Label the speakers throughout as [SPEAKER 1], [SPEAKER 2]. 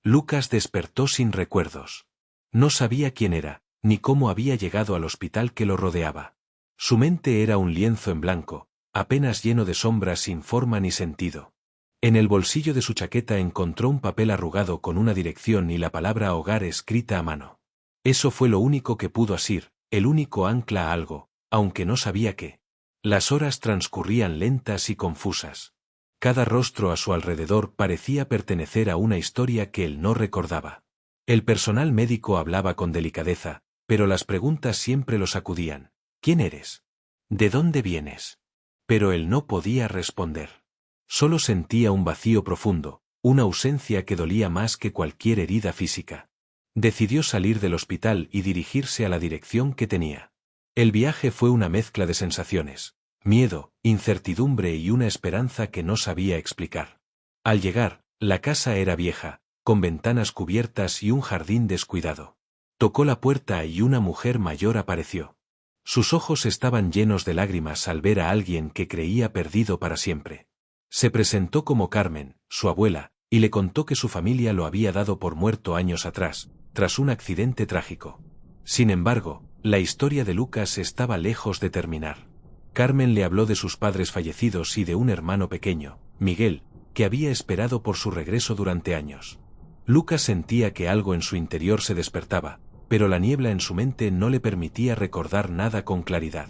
[SPEAKER 1] Lucas despertó sin recuerdos. No sabía quién era, ni cómo había llegado al hospital que lo rodeaba. Su mente era un lienzo en blanco, apenas lleno de sombras sin forma ni sentido. En el bolsillo de su chaqueta encontró un papel arrugado con una dirección y la palabra hogar escrita a mano. Eso fue lo único que pudo asir, el único ancla a algo, aunque no sabía qué. Las horas transcurrían lentas y confusas. Cada rostro a su alrededor parecía pertenecer a una historia que él no recordaba. El personal médico hablaba con delicadeza, pero las preguntas siempre lo sacudían. ¿Quién eres? ¿De dónde vienes? Pero él no podía responder. Solo sentía un vacío profundo, una ausencia que dolía más que cualquier herida física. Decidió salir del hospital y dirigirse a la dirección que tenía. El viaje fue una mezcla de sensaciones, miedo, incertidumbre y una esperanza que no sabía explicar. Al llegar, la casa era vieja, con ventanas cubiertas y un jardín descuidado. Tocó la puerta y una mujer mayor apareció. Sus ojos estaban llenos de lágrimas al ver a alguien que creía perdido para siempre. Se presentó como Carmen, su abuela, y le contó que su familia lo había dado por muerto años atrás, tras un accidente trágico. Sin embargo, la historia de Lucas estaba lejos de terminar. Carmen le habló de sus padres fallecidos y de un hermano pequeño, Miguel, que había esperado por su regreso durante años. Lucas sentía que algo en su interior se despertaba, pero la niebla en su mente no le permitía recordar nada con claridad.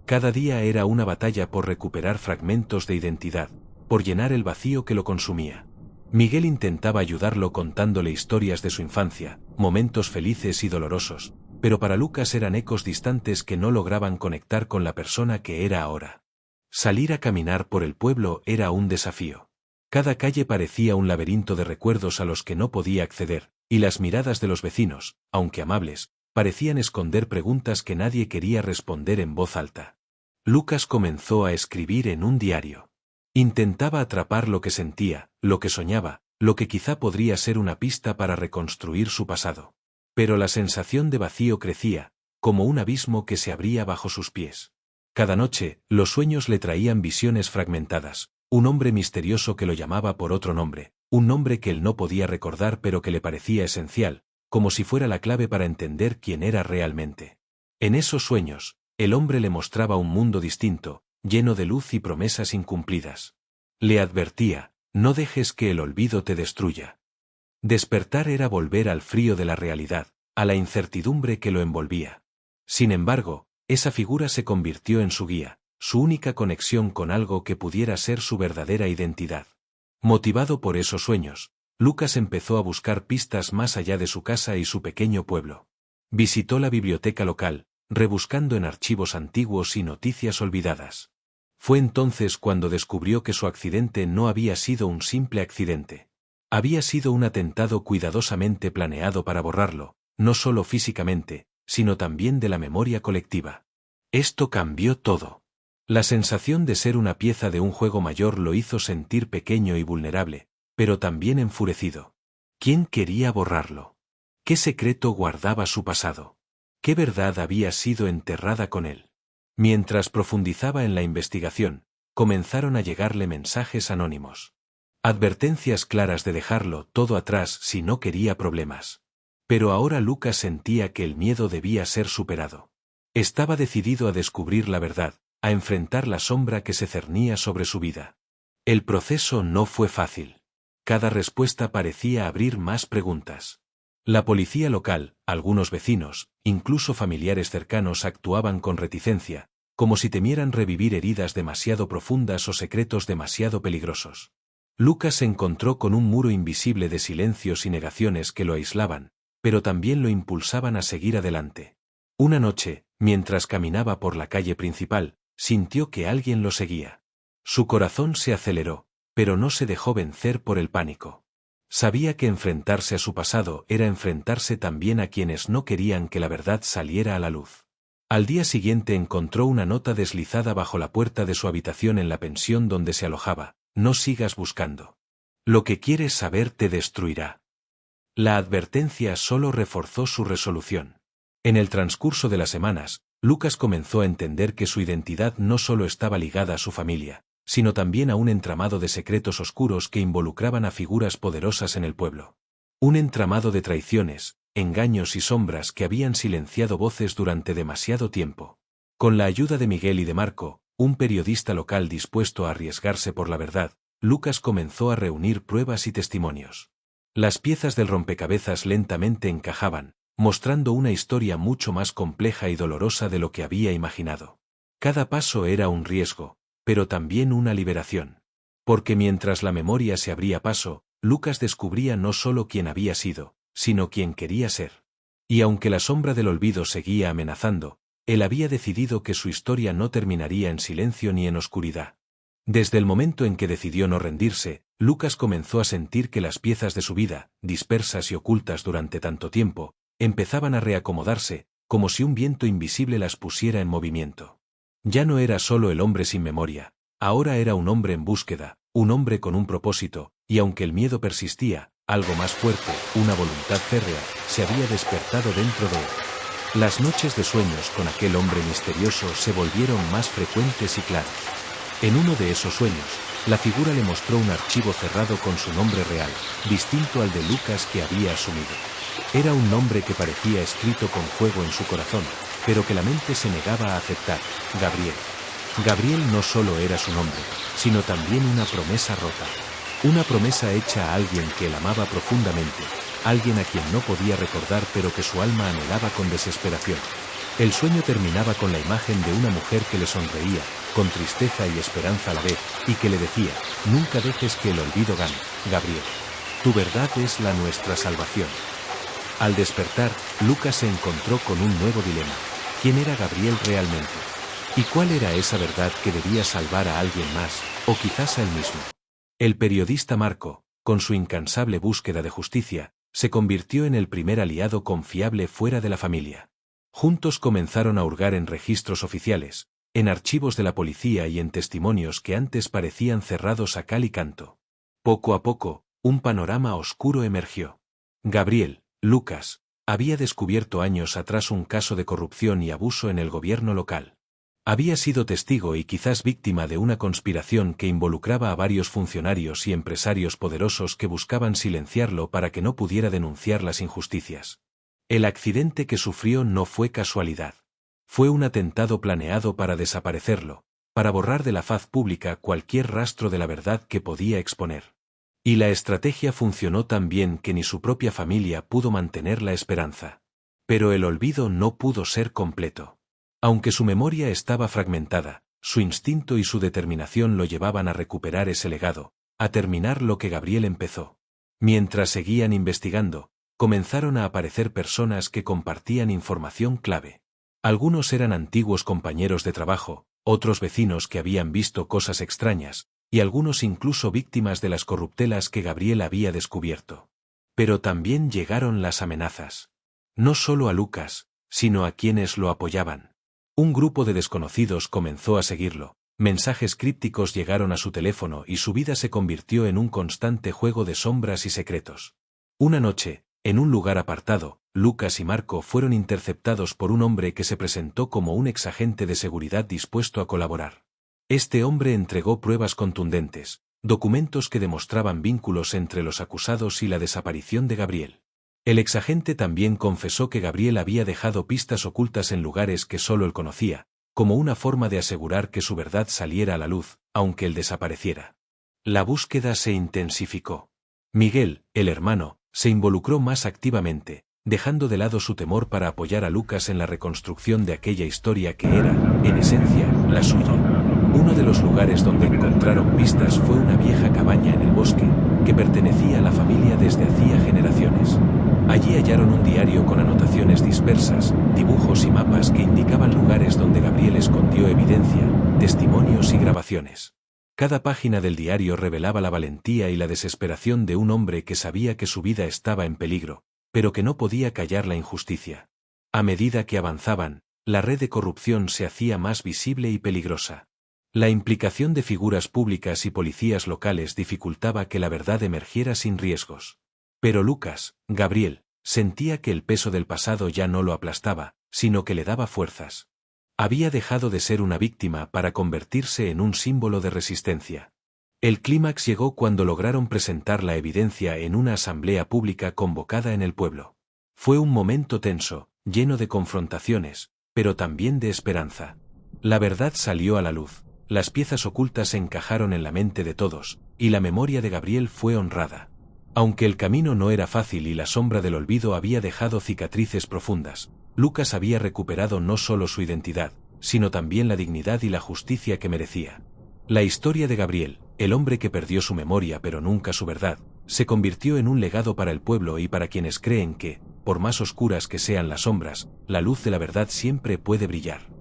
[SPEAKER 1] Cada día era una batalla por recuperar fragmentos de identidad, por llenar el vacío que lo consumía. Miguel intentaba ayudarlo contándole historias de su infancia, momentos felices y dolorosos, pero para Lucas eran ecos distantes que no lograban conectar con la persona que era ahora. Salir a caminar por el pueblo era un desafío. Cada calle parecía un laberinto de recuerdos a los que no podía acceder, y las miradas de los vecinos, aunque amables, parecían esconder preguntas que nadie quería responder en voz alta. Lucas comenzó a escribir en un diario. Intentaba atrapar lo que sentía, lo que soñaba, lo que quizá podría ser una pista para reconstruir su pasado. Pero la sensación de vacío crecía, como un abismo que se abría bajo sus pies. Cada noche, los sueños le traían visiones fragmentadas, un hombre misterioso que lo llamaba por otro nombre, un nombre que él no podía recordar pero que le parecía esencial, como si fuera la clave para entender quién era realmente. En esos sueños, el hombre le mostraba un mundo distinto, lleno de luz y promesas incumplidas. Le advertía, no dejes que el olvido te destruya. Despertar era volver al frío de la realidad, a la incertidumbre que lo envolvía. Sin embargo, esa figura se convirtió en su guía, su única conexión con algo que pudiera ser su verdadera identidad. Motivado por esos sueños, Lucas empezó a buscar pistas más allá de su casa y su pequeño pueblo. Visitó la biblioteca local, rebuscando en archivos antiguos y noticias olvidadas. Fue entonces cuando descubrió que su accidente no había sido un simple accidente. Había sido un atentado cuidadosamente planeado para borrarlo, no solo físicamente, sino también de la memoria colectiva. Esto cambió todo. La sensación de ser una pieza de un juego mayor lo hizo sentir pequeño y vulnerable, pero también enfurecido. ¿Quién quería borrarlo? ¿Qué secreto guardaba su pasado? ¿Qué verdad había sido enterrada con él? Mientras profundizaba en la investigación, comenzaron a llegarle mensajes anónimos. Advertencias claras de dejarlo todo atrás si no quería problemas. Pero ahora Lucas sentía que el miedo debía ser superado. Estaba decidido a descubrir la verdad, a enfrentar la sombra que se cernía sobre su vida. El proceso no fue fácil. Cada respuesta parecía abrir más preguntas. La policía local, algunos vecinos, incluso familiares cercanos actuaban con reticencia, como si temieran revivir heridas demasiado profundas o secretos demasiado peligrosos. Lucas se encontró con un muro invisible de silencios y negaciones que lo aislaban, pero también lo impulsaban a seguir adelante. Una noche, mientras caminaba por la calle principal, sintió que alguien lo seguía. Su corazón se aceleró, pero no se dejó vencer por el pánico. Sabía que enfrentarse a su pasado era enfrentarse también a quienes no querían que la verdad saliera a la luz. Al día siguiente encontró una nota deslizada bajo la puerta de su habitación en la pensión donde se alojaba: no sigas buscando. Lo que quieres saber te destruirá. La advertencia solo reforzó su resolución. En el transcurso de las semanas, Lucas comenzó a entender que su identidad no solo estaba ligada a su familia, sino también a un entramado de secretos oscuros que involucraban a figuras poderosas en el pueblo. Un entramado de traiciones, engaños y sombras que habían silenciado voces durante demasiado tiempo. Con la ayuda de Miguel y de Marco, un periodista local dispuesto a arriesgarse por la verdad, Lucas comenzó a reunir pruebas y testimonios. Las piezas del rompecabezas lentamente encajaban, mostrando una historia mucho más compleja y dolorosa de lo que había imaginado. Cada paso era un riesgo, pero también una liberación. Porque mientras la memoria se abría paso, Lucas descubría no solo quién había sido, sino quién quería ser. Y aunque la sombra del olvido seguía amenazando, él había decidido que su historia no terminaría en silencio ni en oscuridad. Desde el momento en que decidió no rendirse, Lucas comenzó a sentir que las piezas de su vida, dispersas y ocultas durante tanto tiempo, empezaban a reacomodarse, como si un viento invisible las pusiera en movimiento. Ya no era solo el hombre sin memoria, ahora era un hombre en búsqueda, un hombre con un propósito, y aunque el miedo persistía, algo más fuerte, una voluntad férrea, se había despertado dentro de él. Las noches de sueños con aquel hombre misterioso se volvieron más frecuentes y claras. En uno de esos sueños, la figura le mostró un archivo cerrado con su nombre real, distinto al de Lucas que había asumido. Era un nombre que parecía escrito con fuego en su corazón, pero que la mente se negaba a aceptar: Gabriel. Gabriel no solo era su nombre, sino también una promesa rota. Una promesa hecha a alguien que él amaba profundamente, alguien a quien no podía recordar pero que su alma anhelaba con desesperación. El sueño terminaba con la imagen de una mujer que le sonreía, con tristeza y esperanza a la vez, y que le decía: nunca dejes que el olvido gane, Gabriel. Tu verdad es la nuestra salvación. Al despertar, Lucas se encontró con un nuevo dilema. ¿Quién era Gabriel realmente? ¿Y cuál era esa verdad que debía salvar a alguien más, o quizás a él mismo? El periodista Marco, con su incansable búsqueda de justicia, se convirtió en el primer aliado confiable fuera de la familia. Juntos comenzaron a hurgar en registros oficiales, en archivos de la policía y en testimonios que antes parecían cerrados a cal y canto. Poco a poco, un panorama oscuro emergió. Gabriel, Lucas, había descubierto años atrás un caso de corrupción y abuso en el gobierno local. Había sido testigo y quizás víctima de una conspiración que involucraba a varios funcionarios y empresarios poderosos que buscaban silenciarlo para que no pudiera denunciar las injusticias. El accidente que sufrió no fue casualidad. Fue un atentado planeado para desaparecerlo, para borrar de la faz pública cualquier rastro de la verdad que podía exponer. Y la estrategia funcionó tan bien que ni su propia familia pudo mantener la esperanza. Pero el olvido no pudo ser completo. Aunque su memoria estaba fragmentada, su instinto y su determinación lo llevaban a recuperar ese legado, a terminar lo que Gabriel empezó. Mientras seguían investigando, comenzaron a aparecer personas que compartían información clave. Algunos eran antiguos compañeros de trabajo, otros vecinos que habían visto cosas extrañas, y algunos incluso víctimas de las corruptelas que Gabriel había descubierto. Pero también llegaron las amenazas. No solo a Lucas, sino a quienes lo apoyaban. Un grupo de desconocidos comenzó a seguirlo, mensajes crípticos llegaron a su teléfono y su vida se convirtió en un constante juego de sombras y secretos. Una noche, en un lugar apartado, Lucas y Marco fueron interceptados por un hombre que se presentó como un exagente de seguridad dispuesto a colaborar. Este hombre entregó pruebas contundentes, documentos que demostraban vínculos entre los acusados y la desaparición de Gabriel. El exagente también confesó que Gabriel había dejado pistas ocultas en lugares que solo él conocía, como una forma de asegurar que su verdad saliera a la luz, aunque él desapareciera. La búsqueda se intensificó. Miguel, el hermano, se involucró más activamente, dejando de lado su temor para apoyar a Lucas en la reconstrucción de aquella historia que era, en esencia, la suya. Uno de los lugares donde encontraron pistas fue una vieja cabaña en el bosque, que pertenecía a la familia desde hacía generaciones. Allí hallaron un diario con anotaciones dispersas, dibujos y mapas que indicaban lugares donde Gabriel escondió evidencia, testimonios y grabaciones. Cada página del diario revelaba la valentía y la desesperación de un hombre que sabía que su vida estaba en peligro, pero que no podía callar la injusticia. A medida que avanzaban, la red de corrupción se hacía más visible y peligrosa. La implicación de figuras públicas y policías locales dificultaba que la verdad emergiera sin riesgos. Pero Lucas, Gabriel, sentía que el peso del pasado ya no lo aplastaba, sino que le daba fuerzas. Había dejado de ser una víctima para convertirse en un símbolo de resistencia. El clímax llegó cuando lograron presentar la evidencia en una asamblea pública convocada en el pueblo. Fue un momento tenso, lleno de confrontaciones, pero también de esperanza. La verdad salió a la luz, las piezas ocultas encajaron en la mente de todos, y la memoria de Gabriel fue honrada. Aunque el camino no era fácil y la sombra del olvido había dejado cicatrices profundas, Lucas había recuperado no solo su identidad, sino también la dignidad y la justicia que merecía. La historia de Gabriel, el hombre que perdió su memoria pero nunca su verdad, se convirtió en un legado para el pueblo y para quienes creen que, por más oscuras que sean las sombras, la luz de la verdad siempre puede brillar.